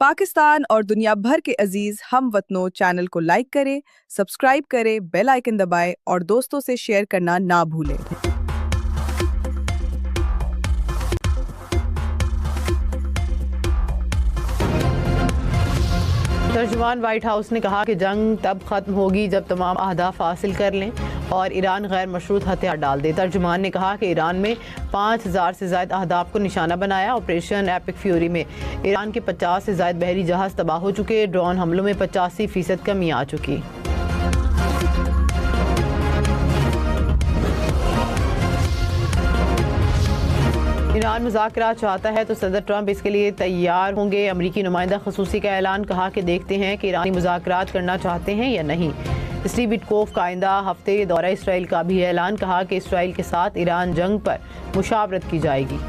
पाकिस्तान और दुनिया भर के अजीज हम वतनों चैनल को लाइक करें, सब्सक्राइब करें, बेल आइकन दबाएं और दोस्तों से शेयर करना ना भूलें। तर्जुमान व्हाइट हाउस ने कहा कि जंग तब खत्म होगी जब तमाम अहदाफ हासिल कर लें और ईरान गैर मशरूत हथियार डाल दे। तर्जुमान ने कहा कि ईरान में 5000 से ज़ायद अहदाफ को निशाना बनाया। ऑपरेशन एपिक फ्यूरी में ईरान के 50 से ज़ायद बहरी जहाज़ तबाह हो चुके। ड्रोन हमलों में 85% कमी आ चुकी। ईरान मुज़ाकरात चाहता है तो सदर ट्रंप इसके लिए तैयार होंगे। अमरीकी नुमाइंदा खसूसी का ऐलान। कहा कि देखते हैं कि ईरानी मुज़ाकरात करना चाहते हैं या नहीं। स्टीव विटकोफ का आइंदा हफ्ते दौरा इसराइल का भी ऐलान। कहा कि इसराइल के साथ ईरान जंग पर मुशावरत की जाएगी।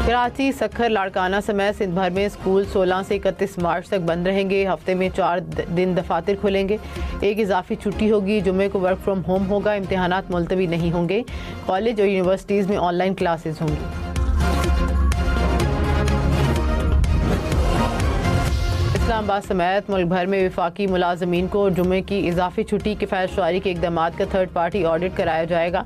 कराची, सखर, लाड़काना समेत सिंध भर में स्कूल 16 से 31 मार्च तक बंद रहेंगे। हफ्ते में 4 दिन दफातर खुलेंगे। एक इजाफी छुट्टी होगी। जुम्मे को वर्क फ्रॉम होम होगा। इम्तिहानात मुलतवी नहीं होंगे। कॉलेज और यूनिवर्सिटीज़ में ऑनलाइन क्लासेस होंगी। इस्लामाबाद समेत मुल्क भर में वफाकी मुलाजमीन को जुम्मे की इजाफी छुट्टी किफ़ायत शुमारी के इक़दाम का थर्ड पार्टी ऑडिट कराया जाएगा।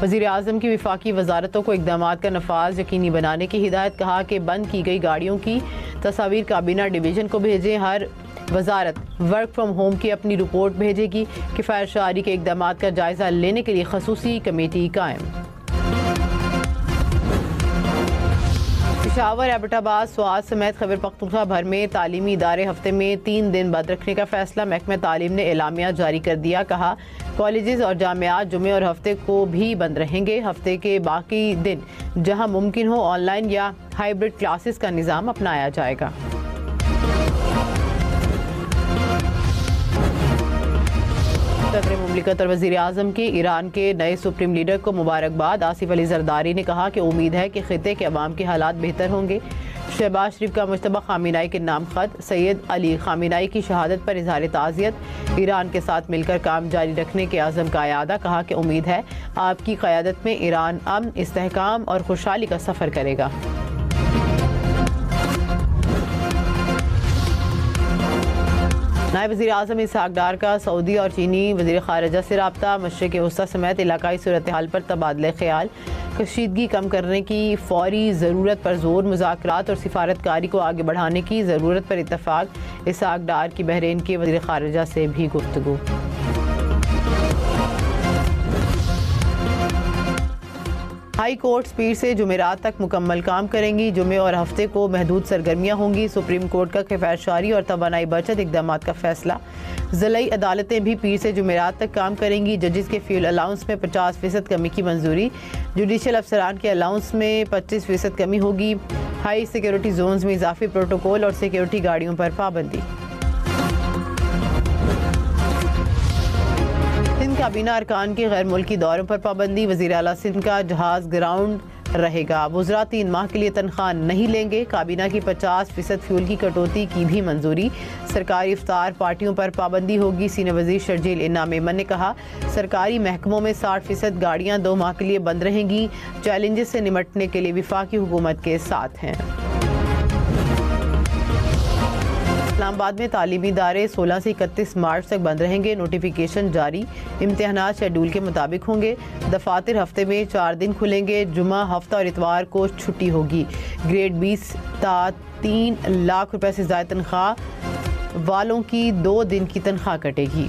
वज़ीर आज़म की वफाकी वजारतों को इक़दाम का नफाज यकीनी बनाने की हिदायत। कहा कि बंद की गई गाड़ियों की तस्वीर काबीना डिवीज़न को भेजें। हर वजारत वर्क फ्राम होम की अपनी रिपोर्ट भेजेगी। किफ़ायत शुमारी के इक़दाम का जायज़ा लेने के लिए खसूसी कमेटी कायम। पेशावर, एबटाबाद, स्वात समेत खैबर पख्तूनख्वा भर में तालीमी इदारे हफ्ते में 3 दिन बंद रखने का फैसला। महकमा तालीम ने एलामिया जारी कर दिया। कहा कॉलेजेस और जामियात जुमे और हफ्ते को भी बंद रहेंगे। हफ्ते के बाकी दिन जहां मुमकिन हो ऑनलाइन या हाइब्रिड क्लासेस का निज़ाम अपनाया जाएगा। सदर मुमलिकत और वज़ीर आज़म की ईरान के नए सुप्रीम लीडर को मुबारकबाद। आसिफ अली जरदारी ने कहा कि उम्मीद है कि खित्ते के अवाम के हालात बेहतर होंगे। शहबाज शरीफ का मुश्तबा खामिनाई के नाम खत। सैयद अली खामिनाई की शहादत पर इज़हार ताज़ियत। ईरान के साथ मिलकर काम जारी रखने के आज़म का यादा। कहा कि उम्मीद है आपकी क़यादत में ईरान अमन, इस्तेहकाम और खुशहाली का सफ़र करेगा। नायब वज़ीर आज़म इसहाक डार का सऊदी और चीनी वज़ीर ख़ारिजा से रब्ता। मशरिक़ वस्ता समेत इलाकाई सूरत हाल पर तबादला ख्याल। कशीदगी कम करने की फ़ौरी ज़रूरत पर ज़ोर। मुज़ाकरात और सिफारतकारी को आगे बढ़ाने की ज़रूरत पर इत्तफ़ाक़। इसहाक डार की बहरीन के वज़ीर ख़ारिजा से भी गुफ्तगू। हाई कोर्ट पीर से जुमेरात तक मुकम्मल काम करेंगी। जुमे और हफ्ते को महदूद सरगर्मियाँ होंगी। सुप्रीम कोर्ट का किफ़ायत शुमारी और तवानाई बचत इक़दाम का फैसला। ज़िलाई अदालतें भी पीर से जुमेरात तक काम करेंगी। जजेस के फ्यूल अलाउंस में 50% कमी की मंजूरी। जुडिशल अफसरान के अलाउंस में 25% कमी होगी। हाई सिक्योरिटी जोन्स में इजाफी प्रोटोकॉल और सिक्योरिटी गाड़ियों पर पाबंदी। सिंध काबीना अरकान के गैर मुल्की दौरों पर पाबंदी। वज़ीर आला सिंध का जहाज़ ग्राउंड रहेगा। वज़रा 3 माह के लिए तनख्वाह नहीं लेंगे। काबीना की 50% फ्यूल की कटौती की भी मंजूरी। सरकारी इफ्तार पार्टियों पर पाबंदी होगी। सीनियर वज़ीर शर्जील इन्ना मेमन ने कहा सरकारी महकमों में 60% गाड़ियाँ 2 माह के लिए बंद रहेंगी। चैलेंजेस से निमटने के लिए वफाकी हुकूमत के साथ हैं। इस्लामाबाद में तालीमी इदारे 16 से 31 मार्च तक बंद रहेंगे। नोटिफिकेशन जारी। इम्तिहानात शेड्यूल के मुताबिक होंगे। दफातर हफ्ते में 4 दिन खुलेंगे। जुमा, हफ्ता और इतवार को छुट्टी होगी। ग्रेड 20 ता 3 लाख रुपए से ज़्यादा तनख्वाह वालों की 2 दिन की तनख्वाह कटेगी।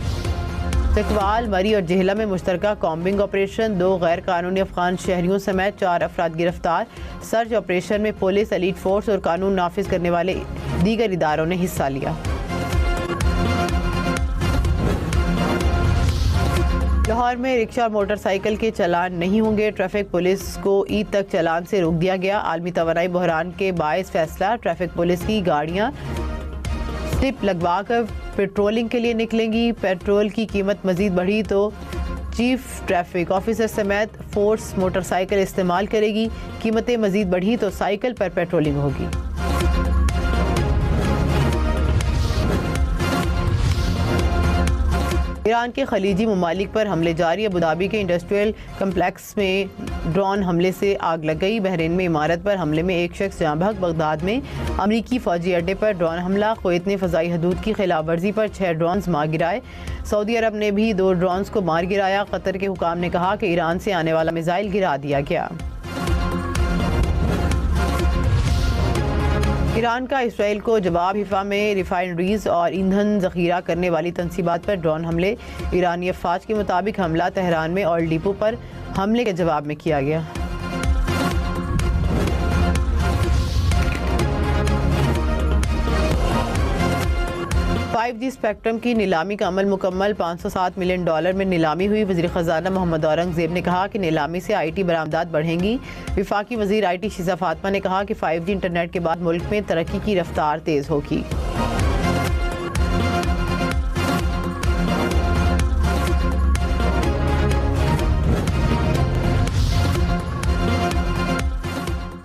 चकवाल, मरी और जेहला में मुश्तरका कॉम्बिंग ऑपरेशन। 2 गैर कानूनी अफगान शहरियों समेत 4 अफराद गिरफ्तार। सर्च ऑपरेशन में पुलिस, एलीट फोर्स और कानून नाफिज करने वाले दीगर इदारों ने हिस्सा लिया। लाहौर में रिक्शा और मोटरसाइकिल के चालान नहीं होंगे। ट्रैफिक पुलिस को ईद तक चालान से रोक दिया गया। आलमी तवानाई बहरान के बायस फैसला। ट्रैफिक पुलिस की गाड़ियाँ स्लिप लगवा कर पेट्रोलिंग के लिए निकलेंगी। पेट्रोल की कीमत मजीद बढ़ी तो चीफ ट्रैफिक ऑफिसर समेत फोर्स मोटरसाइकिल इस्तेमाल करेगी। कीमतें मजीद बढ़ी तो साइकिल पर पेट्रोलिंग होगी। ईरान के खलीजी ममालिक पर हमले जारी। अबू धाबी के इंडस्ट्रियल कम्प्लेक्स में ड्रोन हमले से आग लग गई। बहरीन में इमारत पर हमले में एक शख्स जाँ बहक। बगदाद में अमरीकी फौजी अड्डे पर ड्रोन हमला। कुवैत ने फ़ज़ाई हदूद की खिलाफ वर्जी पर 6 ड्रोन्स मार गिराए। सऊदी अरब ने भी 2 ड्रोन्स को मार गिराया। कतर के हुकाम ने कहा कि ईरान से आने वाला मिसाइल गिरा दिया गया। ईरान का इसराइल को जवाब। हिफा में रिफाइनरीज और ईंधन जखीरा करने वाली तंसीबात पर ड्रोन हमले। ईरानी अफवाज के मुताबिक हमला तेहरान में ऑयल डिपो पर हमले के जवाब में किया गया। $5G स्पेक्ट्रम की नीलामी का अमल मुकम्मल। $507 मिलियन में नीलामी हुई। वज़ीर ख़जाना मोहम्मद औरंगज़ेब ने कहा कि नीलामी से IT बरामदात बढ़ेंगी। विफाकी वज़ीर IT शीज़ा फातिमा ने कहा कि 5G इंटरनेट के बाद मुल्क में तरक्की की रफ्तार तेज़ होगी।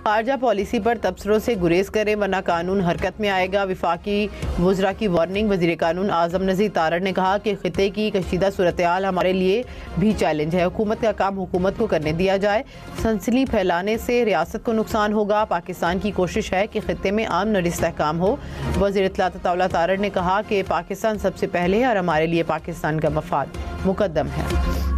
खारजा पॉलिसी पर तबसरों से गुरेज करें वरना कानून हरकत में आएगा। विफाकी वज़रा की वार्निंग। वज़ीर कानून आज़म नज़ीर तारड़ ने कहा कि खित्ते की कशीदा सूरत हाल हमारे लिए भी चैलेंज है। हुकूमत का काम हुकूमत को करने दिया जाए। सनसनी फैलाने से रियासत को नुकसान होगा। पाकिस्तान की कोशिश है कि खित्ते में आमन और इस्तेहकाम हो। वज़ीर इत्तलात तौला तारड़ ने कहा कि पाकिस्तान सबसे पहले है और हमारे लिए पाकिस्तान का मफाद मुकद्दम है।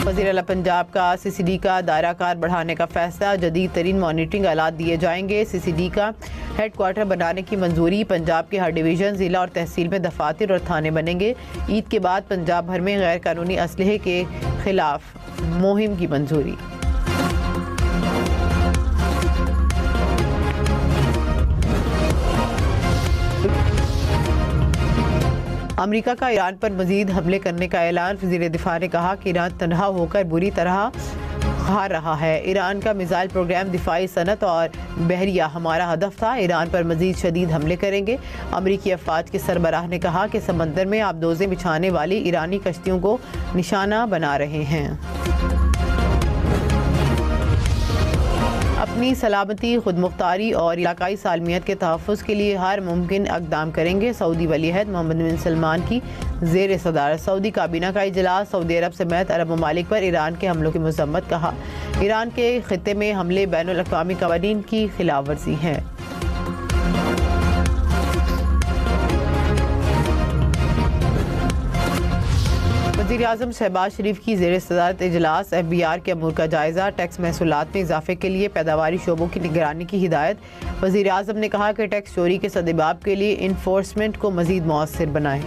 वज़ीर आला पंजाब का CCD का दायरा कार बढ़ाने का फैसला। जदीद तरीन मॉनिटरिंग आलात दिए जाएंगे। CCD का हेडक्वार्टर बनाने की मंजूरी। पंजाब के हर डिवीज़न, ज़िला और तहसील में दफातर और थाने बनेंगे। ईद के बाद पंजाब भर में गैर कानूनी असलहे के खिलाफ मुहिम की मंजूरी। अमेरिका का ईरान पर मजीद हमले करने का ऐलान। वज़ीर दिफा ने कहा कि ईरान तनहा होकर बुरी तरह हार रहा है। ईरान का मिसाइल प्रोग्राम, दिफाई सनत और बहरिया हमारा हदफ था। ईरान पर मजीद शदीद हमले करेंगे। अमरीकी अफवाज के सरबराह ने कहा कि समंदर में आबदोज़ें बिछाने वाली ईरानी कश्तियों को निशाना बना रहे हैं। अपनी सलामती, खुदमुख्तारी और इलाकाई सालमियत के तहफ़्फ़ुज़ के लिए हर मुमकिन इक़दाम करेंगे। सऊदी वलीअहद मोहम्मद बिन सलमान की ज़ेर सदारत सऊदी काबीना का इजलास। सऊदी अरब समेत अरब ममालिक पर ईरान के हमलों की मज़म्मत। कहा ईरान के खित्ते में हमले बैनुल अक़वामी क़वानीन की खिलाफ वर्जी है। वज़ीर आज़म शहबाज शरीफ की ज़ेर सदारत इजलास। FBR के अमूर का जायज़ा। टैक्स महसूलात में इजाफे के लिए पैदावारी शोबों की निगरानी की हिदायत। वज़ीर आज़म ने कहा कि टैक्स चोरी के सदेबाब के लिए इन्फोर्समेंट को मज़ीद मौसर बनाएं।